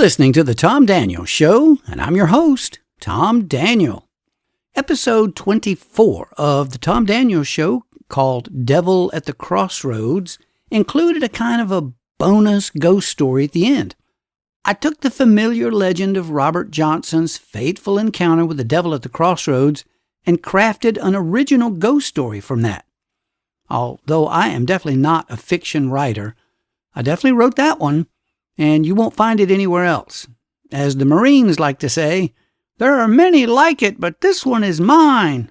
listening to The Tom Daniel Show, and I'm your host, Tom Daniel. Episode 24 of The Tom Daniel Show, called Devil at the Crossroads, included a kind of a bonus ghost story at the end. I took the familiar legend of Robert Johnson's fateful encounter with the devil at the crossroads and crafted an original ghost story from that. Although I am definitely not a fiction writer, I definitely wrote that one, and you won't find it anywhere else. As the Marines like to say, there are many like it, but this one is mine.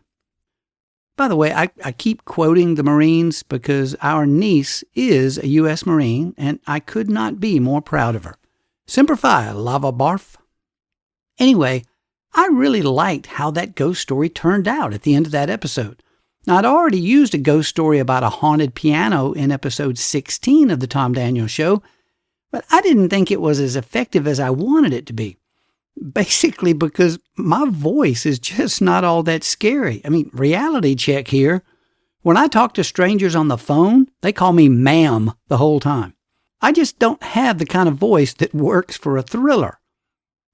By the way, I keep quoting the Marines because our niece is a U.S. Marine, and I could not be more proud of her. Semper Fi, lava barf. Anyway, I really liked how that ghost story turned out at the end of that episode. Now, I'd already used a ghost story about a haunted piano in episode 16 of the Tom Daniel Show, but I didn't think it was as effective as I wanted it to be. Basically because my voice is just not all that scary. I mean, reality check here. When I talk to strangers on the phone, they call me ma'am the whole time. I just don't have the kind of voice that works for a thriller.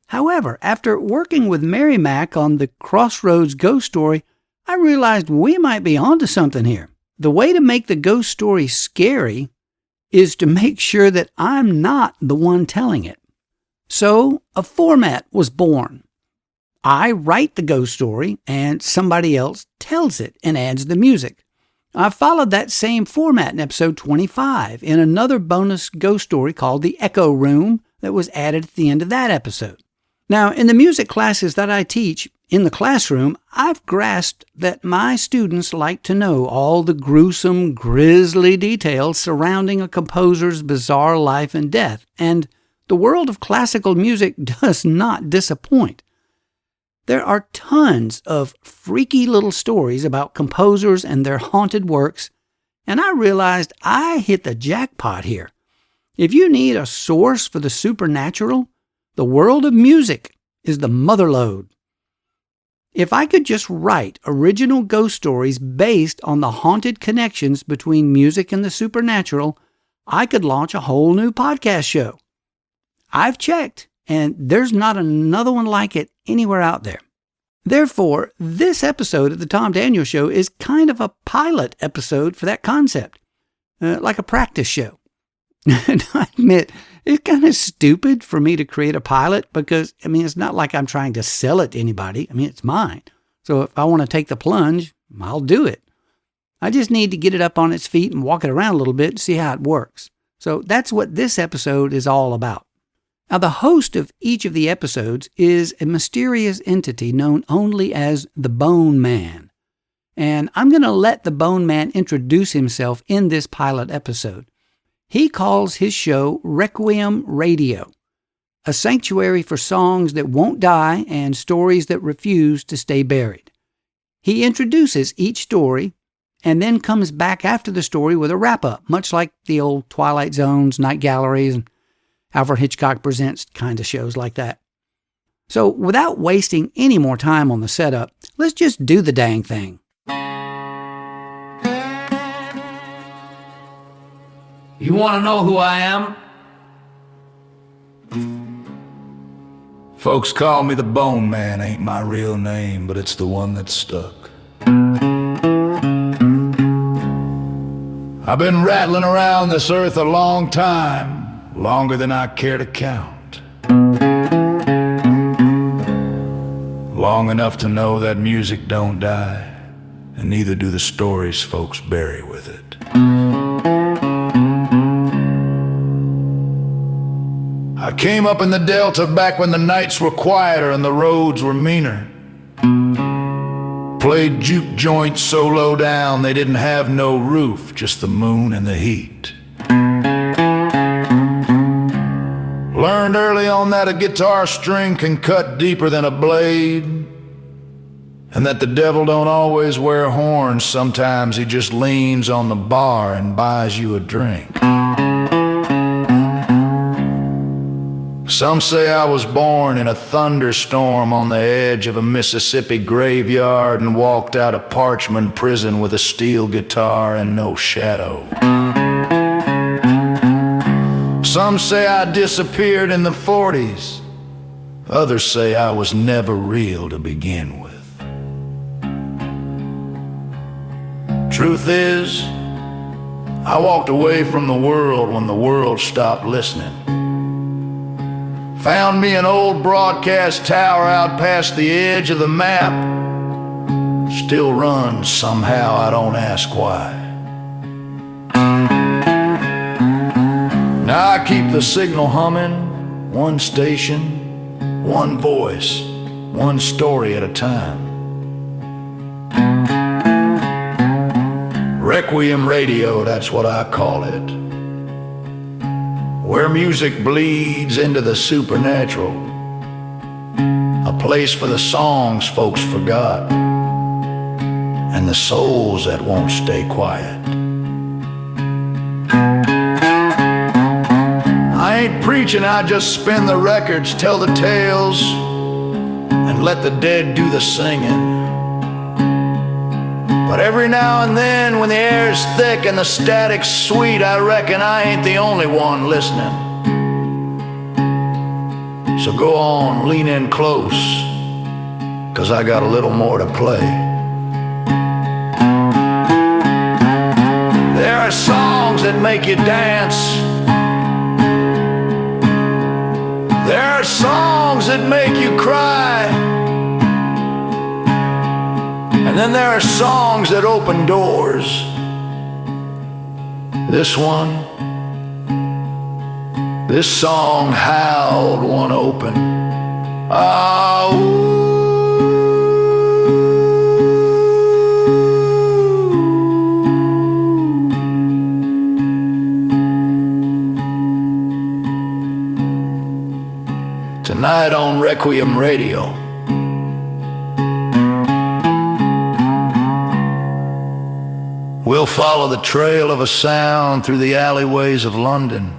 However, after working with Mary Mac on the Crossroads ghost story, I realized we might be onto something here. The way to make the ghost story scary is to make sure that I'm not the one telling it. So, a format was born. I write the ghost story, and somebody else tells it and adds the music. I followed that same format in episode 25 in another bonus ghost story called The Echo Room that was added at the end of that episode. Now, in the music classes that I teach in the classroom, I've grasped that my students like to know all the gruesome, grisly details surrounding a composer's bizarre life and death, and the world of classical music does not disappoint. There are tons of freaky little stories about composers and their haunted works, and I realized I hit the jackpot here. If you need a source for the supernatural, the world of music is the motherlode. If I could just write original ghost stories based on the haunted connections between music and the supernatural, I could launch a whole new podcast show. I've checked, and there's not another one like it anywhere out there. Therefore, this episode of the Tom Daniel Show is kind of a pilot episode for that concept, like a practice show. And I admit, it's kind of stupid for me to create a pilot because, it's not like I'm trying to sell it to anybody. It's mine. So if I want to take the plunge, I'll do it. I just need to get it up on its feet and walk it around a little bit and see how it works. So that's what this episode is all about. Now, the host of each of the episodes is a mysterious entity known only as the Bone Man. And I'm going to let the Bone Man introduce himself in this pilot episode. He calls his show Requiem Radio, a sanctuary for songs that won't die and stories that refuse to stay buried. He introduces each story and then comes back after the story with a wrap-up, much like the old Twilight Zones, Night Galleries, and Alfred Hitchcock Presents kind of shows like that. So without wasting any more time on the setup, let's just do the dang thing. You want to know who I am? Folks call me the Bone Man, ain't my real name, but it's the one that stuck. I've been rattling around this earth a long time, longer than I care to count. Long enough to know that music don't die, and neither do the stories folks bury with it. I came up in the Delta back when the nights were quieter and the roads were meaner. Played juke joints so low down they didn't have no roof, just the moon and the heat. Learned early on that a guitar string can cut deeper than a blade, and that the devil don't always wear horns. Sometimes he just leans on the bar and buys you a drink. Some say I was born in a thunderstorm on the edge of a Mississippi graveyard and walked out of Parchman prison with a steel guitar and no shadow. Some say I disappeared in the 40s. Others say I was never real to begin with. Truth is, I walked away from the world when the world stopped listening. Found me an old broadcast tower out past the edge of the map. Still runs somehow, I don't ask why. Now I keep the signal humming, one station, one voice, one story at a time. Requiem Radio, that's what I call it. Where music bleeds into the supernatural. A place for the songs folks forgot, and the souls that won't stay quiet. I ain't preaching, I just spin the records, tell the tales, and let the dead do the singing. But every now and then, when the air's thick and the static's sweet, I reckon I ain't the only one listening. So go on, lean in close, 'cause I got a little more to play. There are songs that make you dance. There are songs that make you cry. And then there are songs that open doors. This song howled one open. Ah, ooh. Tonight on Requiem Radio, we'll follow the trail of a sound through the alleyways of London.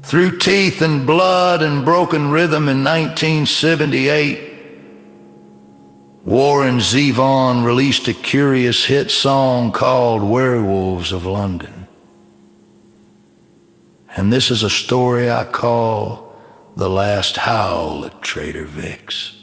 Through teeth and blood and broken rhythm in 1978, Warren Zevon released a curious hit song called Werewolves of London. And this is a story I call The Last Howl at Trader Vic's.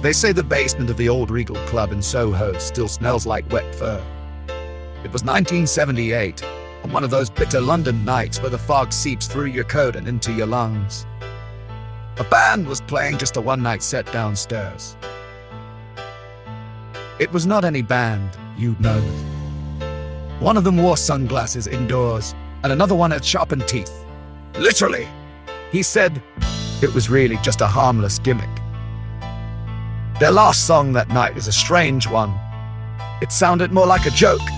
They say the basement of the old Regal Club in Soho still smells like wet fur. It was 1978, on one of those bitter London nights where the fog seeps through your coat and into your lungs. A band was playing just a one-night set downstairs. It was not any band, you'd know. One of them wore sunglasses indoors, and another one had sharpened teeth. Literally! He said it was really just a harmless gimmick. Their last song that night is a strange one. It sounded more like a joke.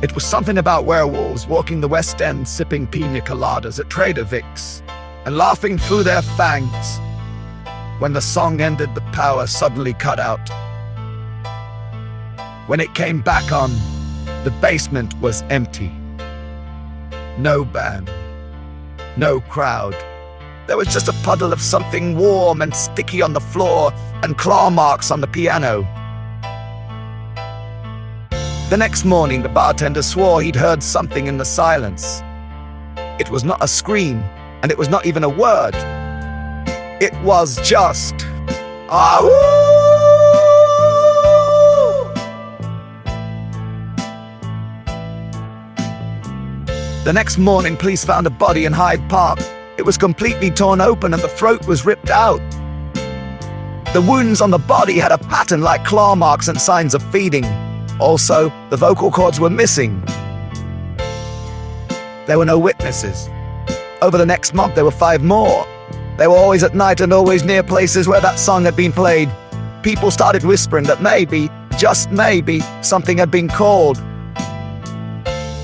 It was something about werewolves walking the West End sipping pina coladas at Trader Vic's and laughing through their fangs. When the song ended, the power suddenly cut out. When it came back on, the basement was empty. No band, no crowd. There was just a puddle of something warm and sticky on the floor and claw marks on the piano. The next morning, the bartender swore he'd heard something in the silence. It was not a scream, and it was not even a word. It was just, "Ah-woo!" The next morning, police found a body in Hyde Park. It was completely torn open and the throat was ripped out. The wounds on the body had a pattern like claw marks and signs of feeding. Also, the vocal cords were missing. There were no witnesses. Over the next month, there were 5 more. They were always at night and always near places where that song had been played. People started whispering that maybe, just maybe, something had been called.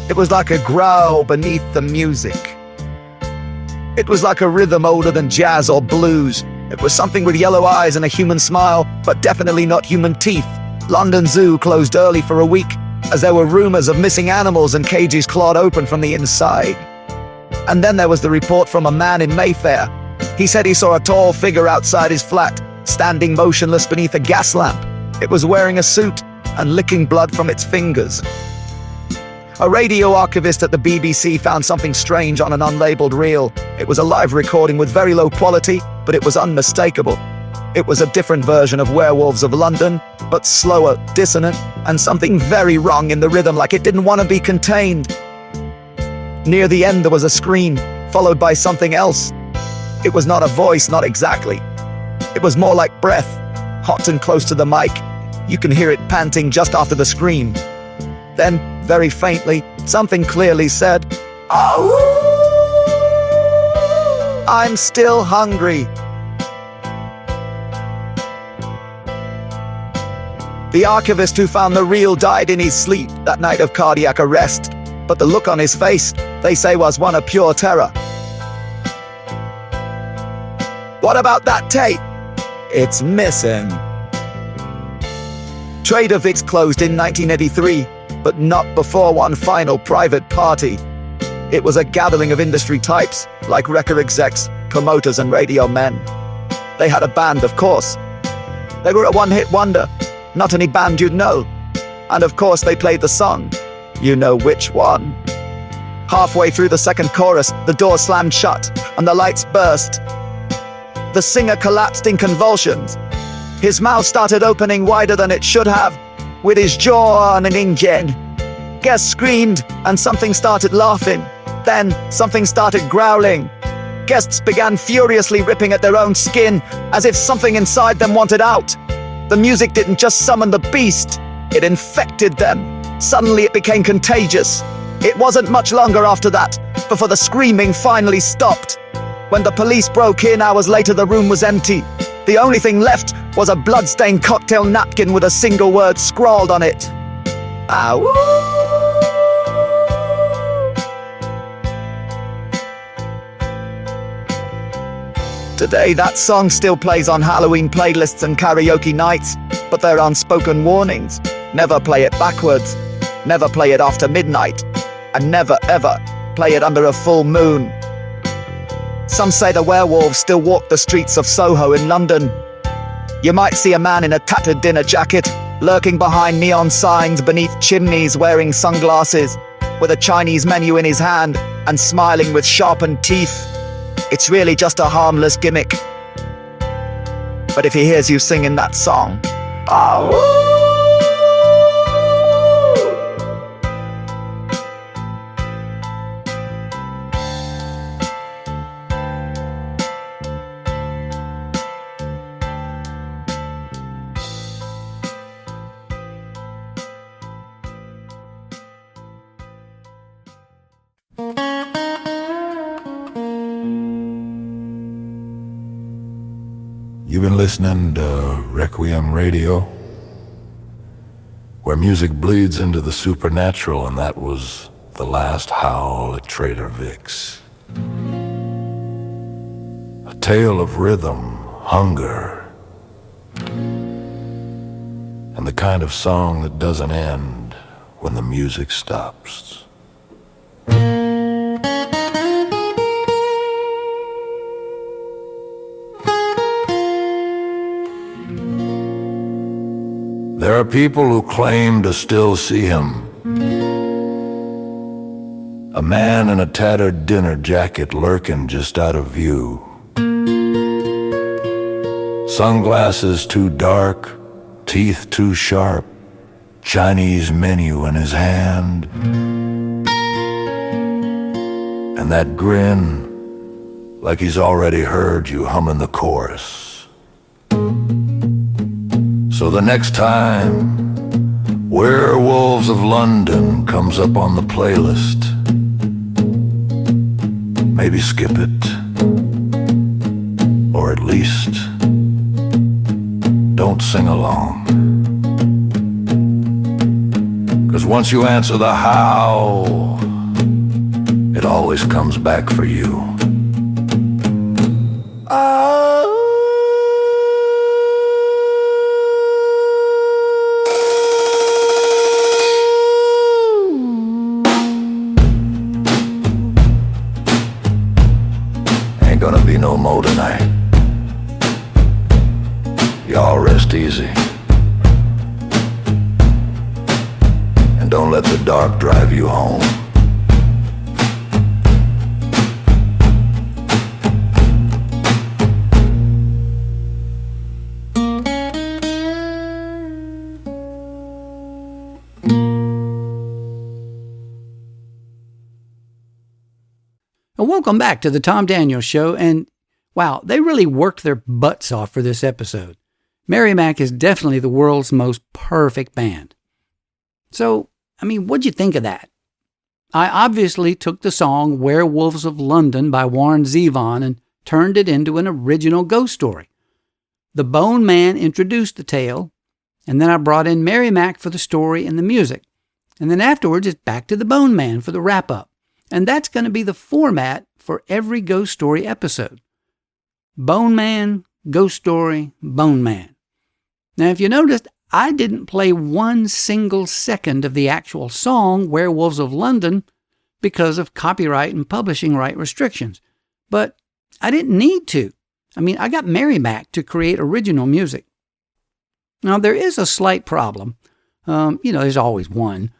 It was like a growl beneath the music. It was like a rhythm older than jazz or blues. It was something with yellow eyes and a human smile, but definitely not human teeth. London Zoo closed early for a week, as there were rumors of missing animals and cages clawed open from the inside. And then there was the report from a man in Mayfair. He said he saw a tall figure outside his flat, standing motionless beneath a gas lamp. It was wearing a suit and licking blood from its fingers. A radio archivist at the BBC found something strange on an unlabeled reel. It was a live recording with very low quality, but it was unmistakable. It was a different version of Werewolves of London, but slower, dissonant, and something very wrong in the rhythm, like it didn't want to be contained. Near the end there was a scream, followed by something else. It was not a voice, not exactly. It was more like breath, hot and close to the mic. You can hear it panting just after the scream. Then, very faintly, something clearly said, "Oh, I'm still hungry." The archivist who found the reel died in his sleep that night of cardiac arrest, but the look on his face, they say, was one of pure terror. What about that tape? It's missing. Trader Vic's closed in 1983, but not before one final private party. It was a gathering of industry types, like record execs, promoters, and radio men. They had a band, of course. They were a one-hit wonder, not any band you'd know. And of course they played the song. You know which one. Halfway through the second chorus, the door slammed shut, and the lights burst. The singer collapsed in convulsions. His mouth started opening wider than it should have, with his jaw on an ingen. Guests screamed, and something started laughing. Then, something started growling. Guests began furiously ripping at their own skin, as if something inside them wanted out. The music didn't just summon the beast, it infected them. Suddenly it became contagious. It wasn't much longer after that, before the screaming finally stopped. When the police broke in hours later, the room was empty. The only thing left was a blood-stained cocktail napkin with a single word scrawled on it. Ow. Today, that song still plays on Halloween playlists and karaoke nights, but there are unspoken warnings. Never play it backwards, never play it after midnight, and never ever play it under a full moon. Some say the werewolves still walk the streets of Soho in London. You might see a man in a tattered dinner jacket, lurking behind neon signs beneath chimneys, wearing sunglasses, with a Chinese menu in his hand and smiling with sharpened teeth. It's really just a harmless gimmick. But if he hears you singing that song, oh. You've been listening to Requiem Radio, where music bleeds into the supernatural, and that was the last Howl at Trader Vic's. A tale of rhythm, hunger, and the kind of song that doesn't end when the music stops. There are people who claim to still see him. A man in a tattered dinner jacket lurking just out of view. Sunglasses too dark, teeth too sharp, Chinese menu in his hand. And that grin, like he's already heard you humming the chorus. So the next time Werewolves of London comes up on the playlist, maybe skip it, or at least don't sing along. 'Cause once you answer the how, it always comes back for you. Gonna be no more tonight. and don't let the dark drive you home. Well, welcome back to the Tom Daniels Show, and wow, they really worked their butts off for this episode. Merrimack is definitely the world's most perfect band. So, what'd you think of that? I obviously took the song Werewolves of London by Warren Zevon and turned it into an original ghost story. The Bone Man introduced the tale, and then I brought in Merrimack for the story and the music. And then afterwards, it's back to the Bone Man for the wrap-up. And that's going to be the format for every ghost story episode. Bone Man, ghost story, Bone Man. Now, if you noticed, I didn't play one single second of the actual song, Werewolves of London, because of copyright and publishing right restrictions. But I didn't need to. I got Merrimack to create original music. Now, there is a slight problem. There's always one.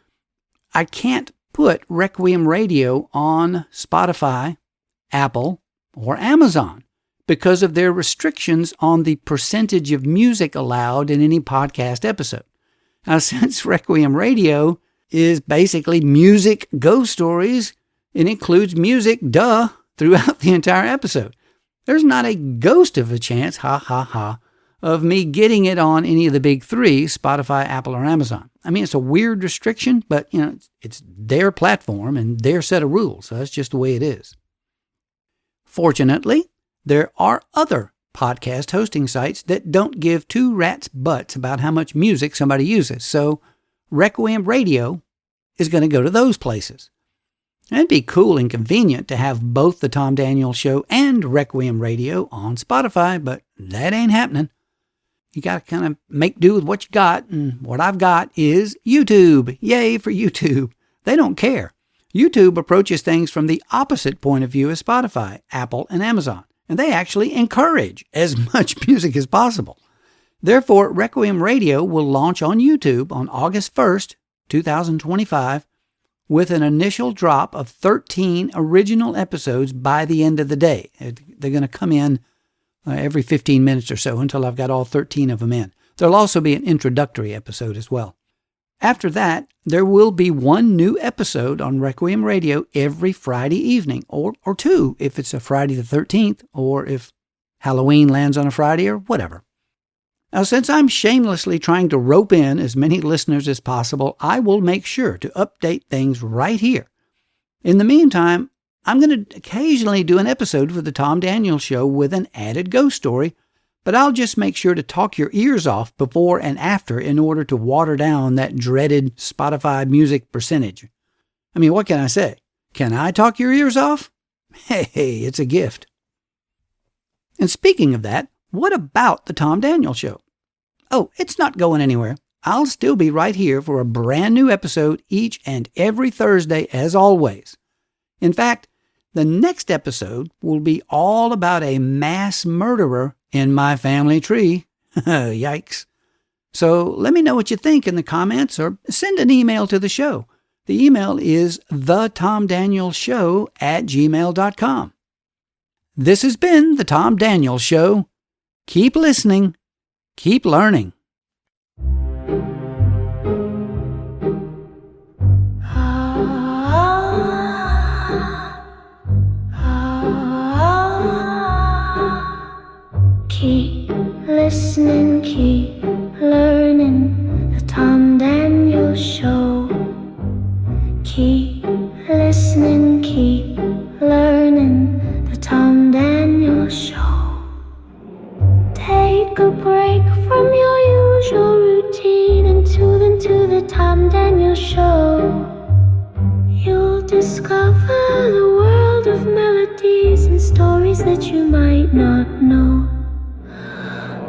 I can't put Requiem Radio on Spotify, Apple, or Amazon because of their restrictions on the percentage of music allowed in any podcast episode. Now, since Requiem Radio is basically music ghost stories, it includes music, throughout the entire episode. There's not a ghost of a chance, of me getting it on any of the big three, Spotify, Apple, or Amazon. It's a weird restriction, but, it's their platform and their set of rules, so that's just the way it is. Fortunately, there are other podcast hosting sites that don't give two rats' butts about how much music somebody uses, so Requiem Radio is going to go to those places. It'd be cool and convenient to have both the Tom Daniels Show and Requiem Radio on Spotify, but that ain't happening. You got to kind of make do with what you got, and what I've got is YouTube. Yay for YouTube. They don't care. YouTube approaches things from the opposite point of view as Spotify, Apple, and Amazon, and they actually encourage as much music as possible. Therefore, Requiem Radio will launch on YouTube on August 1st, 2025, with an initial drop of 13 original episodes by the end of the day. They're going to come in every 15 minutes or so until I've got all 13 of them in. There'll also be an introductory episode as well. After that, there will be one new episode on Requiem Radio every Friday evening, or two if it's a Friday the 13th, or if Halloween lands on a Friday, or whatever. Now, since I'm shamelessly trying to rope in as many listeners as possible, I will make sure to update things right here. In the meantime, I'm going to occasionally do an episode for the Tom Daniels Show with an added ghost story, but I'll just make sure to talk your ears off before and after in order to water down that dreaded Spotify music percentage. What can I say? Can I talk your ears off? Hey, it's a gift. And speaking of that, what about the Tom Daniels Show? Oh, it's not going anywhere. I'll still be right here for a brand new episode each and every Thursday as always. In fact, the next episode will be all about a mass murderer in my family tree. Yikes. So let me know what you think in the comments or send an email to the show. The email is thetomdanielshow@gmail.com. This has been The Tom Daniels Show. Keep listening. Keep learning. Keep listening, keep learning, the Tom Daniels Show. Keep listening, keep learning, the Tom Daniels Show. Take a break from your usual routine and tune into the Tom Daniels Show. You'll discover the world of melodies and stories that you might not know.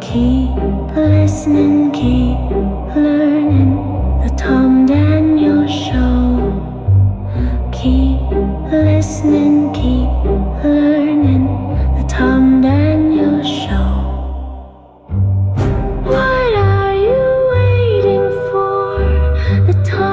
Keep listening, keep learning, the Tom Daniels Show. Keep listening, keep learning, the Tom Daniels Show. What are you waiting for? The Tom